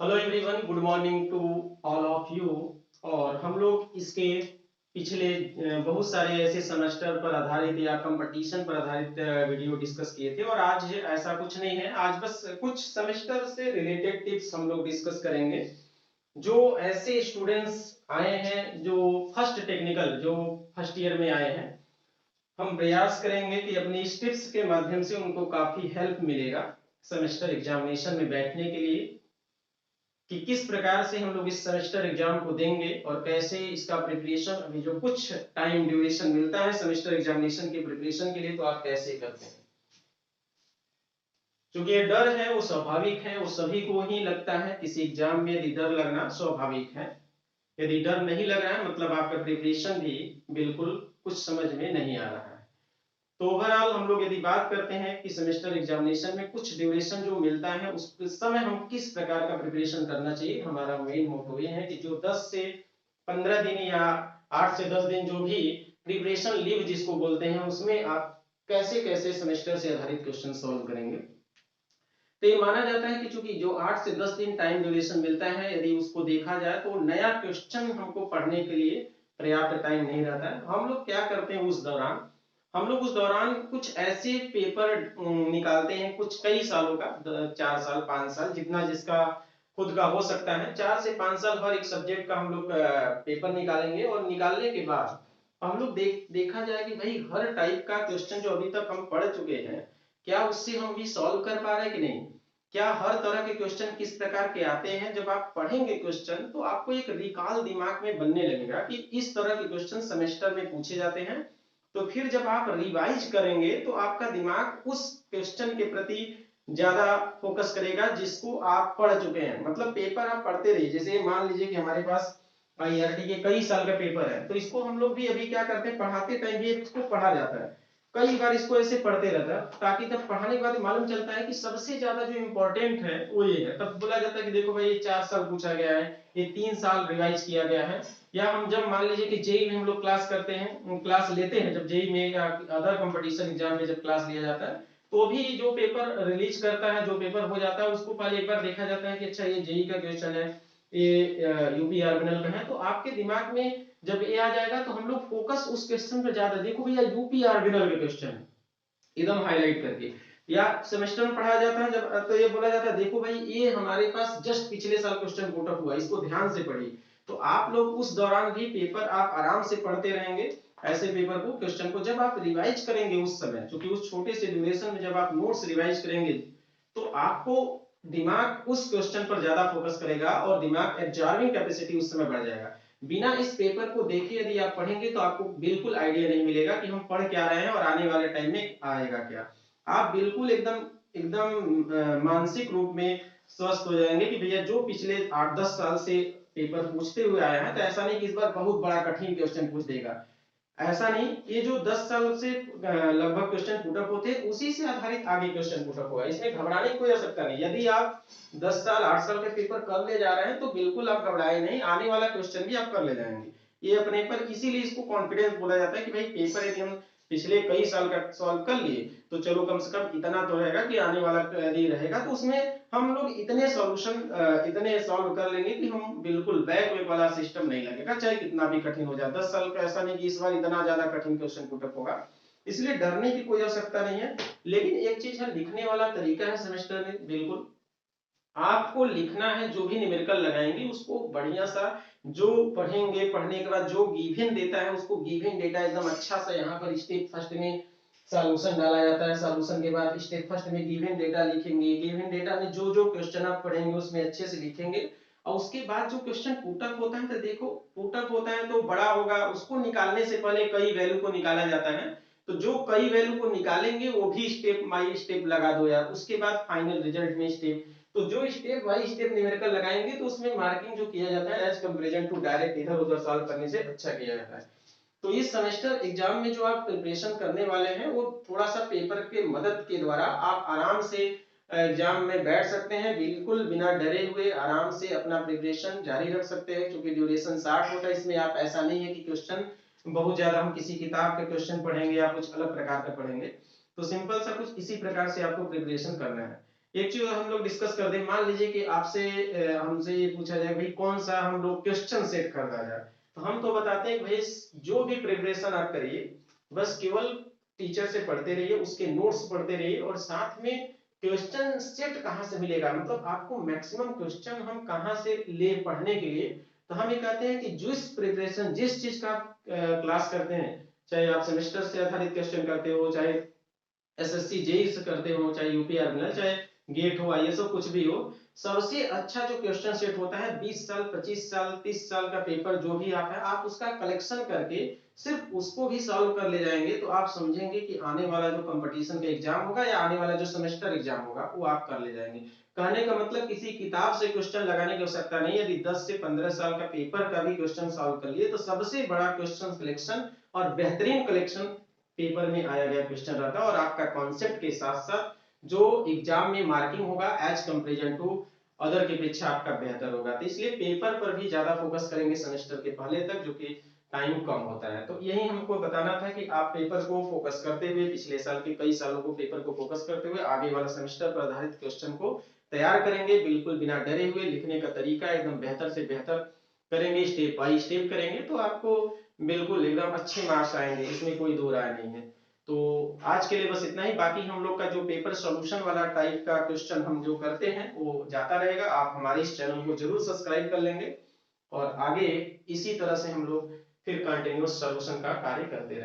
Hello everyone, good morning to all of you. और हम लोग इसके पिछले बहुत सारे ऐसे सेमेस्टर पर आधारित या कंपटीशन पर आधारित वीडियो डिस्कस किए थे। और आज ऐसा कुछ नहीं है, आज बस कुछ सेमेस्टर से रिलेटेड टिप्स हम लोग डिस्कस करेंगे। जो ऐसे स्टूडेंट्स आए हैं जो फर्स्ट ईयर में आए हैं, हम प्रयास करेंगे कि अपनी इस टिप्स के माध्यम से उनको काफी हेल्प मिलेगा सेमेस्टर एग्जामिनेशन में बैठने के लिए, कि किस प्रकार से हम लोग इस सेमेस्टर एग्जाम को देंगे और कैसे इसका प्रिपरेशन, अभी जो कुछ टाइम ड्यूरेशन मिलता है सेमेस्टर एग्जामिनेशन के प्रिपरेशन के लिए, तो आप कैसे करते हैं। क्योंकि ये डर है वो स्वाभाविक है, वो सभी को ही लगता है। किसी एग्जाम में यदि डर लगना स्वाभाविक है, यदि डर नहीं लग रहा है मतलब आपका प्रिपरेशन भी बिल्कुल कुछ समझ में नहीं आ रहा है। तो ओवरऑल हम लोग यदि बात करते हैं कि सेमेस्टर एग्जामिनेशन में कुछ ड्यूरेशन जो मिलता है उस समय हम किस प्रकार का प्रिपरेशन करना चाहिए, हमारा मेन मोटो ये है कि जो 10 से 15 दिन या 8 से 10 दिन जो भी प्रिपरेशन लीव जिसको बोलते हैं, उसमें आप कैसे कैसे सेमेस्टर से आधारित क्वेश्चन सॉल्व करेंगे। तो ये माना जाता है कि चूंकि जो 8 से 10 दिन टाइम ड्यूरेशन मिलता है, यदि उसको देखा जाए तो नया क्वेश्चन हमको पढ़ने के लिए पर्याप्त टाइम नहीं रहता है। हम लोग क्या करते हैं उस दौरान कुछ ऐसे पेपर निकालते हैं, कुछ कई सालों का, 4 साल 5 साल जितना जिसका खुद का हो सकता है, 4 से 5 साल हर एक सब्जेक्ट का हम लोग पेपर निकालेंगे। और निकालने के बाद हम लोग देखा जाए कि भाई हर टाइप का क्वेश्चन जो अभी तक हम पढ़ चुके हैं, क्या उससे हम भी सॉल्व कर पा रहे हैं कि नहीं। क्या हर तरह के क्वेश्चन किस प्रकार के आते हैं, जब आप पढ़ेंगे क्वेश्चन तो आपको एक रिकॉल दिमाग में बनने लगेगा कि इस तरह के क्वेश्चन सेमेस्टर में पूछे जाते हैं। तो फिर जब आप रिवाइज करेंगे तो आपका दिमाग उस क्वेश्चन के प्रति ज्यादा फोकस करेगा जिसको आप पढ़ चुके हैं। मतलब पेपर आप पढ़ते रहिए, जैसे मान लीजिए कि हमारे पास आईआरटी के कई साल का पेपर है, तो इसको हम लोग भी अभी क्या करते हैं, पढ़ाते टाइम भी इसको पढ़ा जाता है, कई बार इसको ऐसे पढ़ते रहता है, ताकि तब पढ़ाने के बाद मालूम चलता है कि सबसे ज्यादा जो इम्पोर्टेंट है वो ये है। तब बोला जाता है कि देखो भाई ये 4 साल पूछा गया है, ये 3 साल रिवाइज किया गया है। या हम जब मान लीजिए कि जेई में हम लोग क्लास करते हैं, क्लास लेते हैं, जब जेई में या अदर कंपटीशन एग्जाम में जब क्लास लिया जाता है, तो भी जो पेपर रिलीज करता है, जो पेपर हो जाता है, उसको पहले एक बार देखा जाता है कि अच्छा ये जेई का क्वेश्चन है, ये यूपी आर्बिनल का है। तो आपके दिमाग में जब ये आ जाएगा तो हम लोग फोकस उस क्वेश्चन पे ज्यादा, देखो भैया यूपी आर्बिनल के क्वेश्चन एकदम हाईलाइट करके, या सेमेस्टर में पढ़ाया जाता है जब, तो ये बोला जाता है देखो भाई ये हमारे पास जस्ट पिछले साल क्वेश्चन पुट अप हुआ, इसको ध्यान से पढ़िए। तो आप लोग उस दौरान भी पेपर आप आराम से पढ़ते रहेंगे, ऐसे पेपर को, क्वेश्चन को जब आप रिवाइज करेंगे उस समय, क्योंकि उस छोटे से ड्यूरेशन में जब आप नोट्स रिवाइज करेंगे तो आपको दिमाग उस क्वेश्चन पर ज्यादा फोकस करेगा और दिमाग एब्जॉर्बिंग कैपेसिटी उस समय बढ़ जाएगा। बिना इस पेपर को देखे यदि आप पढ़ेंगे तो आपको बिल्कुल आइडिया नहीं मिलेगा कि हम पढ़ क्या रहे हैं और आने वाले टाइम में आएगा क्या। आप बिल्कुल एकदम एकदम मानसिक रूप में स्वस्थ हो जाएंगे कि भैया जो पिछले 8-10 साल से पेपर पूछते हुए आया है, तो ऐसा नहीं कि इस बार बहुत बड़ा कठिन क्वेश्चन पूछ देगा, ऐसा नहीं। ये जो 10 साल से लगभग क्वेश्चन पुटअप होते हैं उसी से आधारित आगे क्वेश्चन पुटअप होगा, इसमें घबराने की कोई आवश्यकता नहीं। यदि आप 10 साल 8 साल के पेपर कर ले जा रहे हैं तो बिल्कुल आप घबराए नहीं, आने वाला क्वेश्चन भी आप कर ले जाएंगे। ये अपने पर, इसीलिए इसको कॉन्फिडेंस बोला जाता है कि भाई पेपर यदि हम पिछले कई साल का सॉल्व कर लिए तो चलो कम से कम इतना तो रहेगा कि आने वाला यदि रहेगा तो उसमें हम लोग इतने सॉल्यूशन इतने सॉल्व कर लेंगे कि हम बिल्कुल बैक वेक वाला सिस्टम नहीं लगेगा, चाहे कितना भी कठिन हो जाए। 10 साल का ऐसा नहीं कि इस बार इतना ज्यादा कठिन क्वेश्चन पुटअप होगा, इसलिए डरने की कोई आवश्यकता नहीं है। लेकिन एक चीज है, लिखने वाला तरीका है सेमेस्टर में, बिल्कुल आपको लिखना है, जो भी न्यूमेरिकल लगाएंगे उसको बढ़िया सा, जो पढ़ेंगे, पढ़ने के बाद जो गिवन देता है उसको गिवन डेटा एकदम अच्छा सा, यहाँ पर स्टेप फर्स्ट में सॉल्यूशन डाला जाता है, सॉल्यूशन के बाद स्टेप फर्स्ट में गिवन डेटा लिखेंगे, गिवन डेटा में जो जो क्वेश्चन आप पढ़ेंगे उसमें अच्छे से लिखेंगे। और उसके बाद जो क्वेश्चन पुटअप होता है, तो देखो पुटअप होता है तो बड़ा होगा, उसको निकालने से पहले कई वैल्यू को निकाला जाता है, तो जो कई वैल्यू को निकालेंगे वो भी स्टेप बाय स्टेप लगा दो यार, उसके बाद फाइनल रिजल्ट में स्टेप। तो जो स्टेप बाय स्टेप न्यूमेरिकल लगाएंगे तो उसमें मार्किंग जो किया जाता है एज कंपैरिजन टू डायरेक्ट इधर उधर सॉल्व करने से अच्छा किया जाता है। तो इस सेमेस्टर एग्जाम में जो आप प्रिपरेशन करने वाले हैं वो थोड़ा सा पेपर के मदद के द्वारा आप आराम से एग्जाम में बैठ सकते हैं, बिल्कुल बिना डरे हुए आराम से अपना प्रिपरेशन जारी रख सकते हैं। क्योंकि ड्यूरेशन 60 होता है, इसमें आप ऐसा नहीं है कि क्वेश्चन बहुत ज्यादा हम किसी किताब के क्वेश्चन पढ़ेंगे या कुछ अलग प्रकार का पढ़ेंगे। तो सिंपल सा कुछ इसी प्रकार से आपको प्रिपरेशन करना है। एक चीज हम लोग डिस्कस कर दें, मान लीजिए कि आपसे हमसे ये पूछा जाए भाई कौन सा हम लोग क्वेश्चन सेट करना जाए, तो हम तो बताते हैं भाई जो भी प्रिपरेशन आप करिए बस केवल टीचर से पढ़ते रहिए, उसके नोट्स पढ़ते रहिए, और साथ में क्वेश्चन सेट कहाँ से मिलेगा, मतलब आपको मैक्सिमम क्वेश्चन हम कहाँ से ले पढ़ने के लिए। तो हम ये कहते हैं कि जिस प्रिपरेशन जिस चीज का क्लास करते हैं, चाहे आप सेमेस्टर से आधारित क्वेश्चन करते हो, चाहे एसएससी जेई से करते हो, चाहे यूपीआरएल, चाहे गेट हो, आईएएस हो, कुछ भी हो, सबसे अच्छा जो क्वेश्चन सेट होता है 20 साल 25 साल 30 साल का पेपर जो भी आता है, आप उसका कलेक्शन करके सिर्फ उसको भी सॉल्व कर ले जाएंगे तो आप समझेंगे कि आने वाला जो कंपटीशन का एग्जाम होगा या आने वाला जो सेमेस्टर एग्जाम होगा वो आप कर ले जाएंगे। कहने का मतलब किसी किताब से क्वेश्चन लगाने की आवश्यकता नहीं है। यदि 10 से 15 साल का पेपर का भी क्वेश्चन सॉल्व कर लिए तो सबसे बड़ा क्वेश्चन सिलेक्शन और बेहतरीन कलेक्शन पेपर में आया गया क्वेश्चन रहता है, और आपका कॉन्सेप्ट के साथ साथ जो एग्जाम में मार्किंग होगा एज कंपेरिजन टू अदर की अपेक्षा आपका बेहतर होगा। तो इसलिए पेपर पर भी ज्यादा फोकस करेंगे सेमेस्टर के पहले तक, जो कि टाइम कम होता है। तो यही हमको बताना था कि आप पेपर को फोकस करते हुए, पिछले साल के कई सालों को पेपर को फोकस करते हुए आगे वाला सेमेस्टर पर आधारित क्वेश्चन को तैयार करेंगे, बिल्कुल बिना डरे हुए। लिखने का तरीका एकदम बेहतर से बेहतर करेंगे, स्टेप बाय स्टेप करेंगे, तो आपको बिल्कुल एकदम अच्छे मार्क्स आएंगे, इसमें कोई दो राय नहीं है। तो आज के लिए बस इतना ही। बाकी हम लोग का जो पेपर सॉल्यूशन वाला टाइप का क्वेश्चन हम जो करते हैं वो जाता रहेगा। आप हमारे इस चैनल को जरूर सब्सक्राइब कर लेंगे, और आगे इसी तरह से हम लोग फिर कंटिन्यूअस सॉल्यूशन का कार्य करते रहेंगे।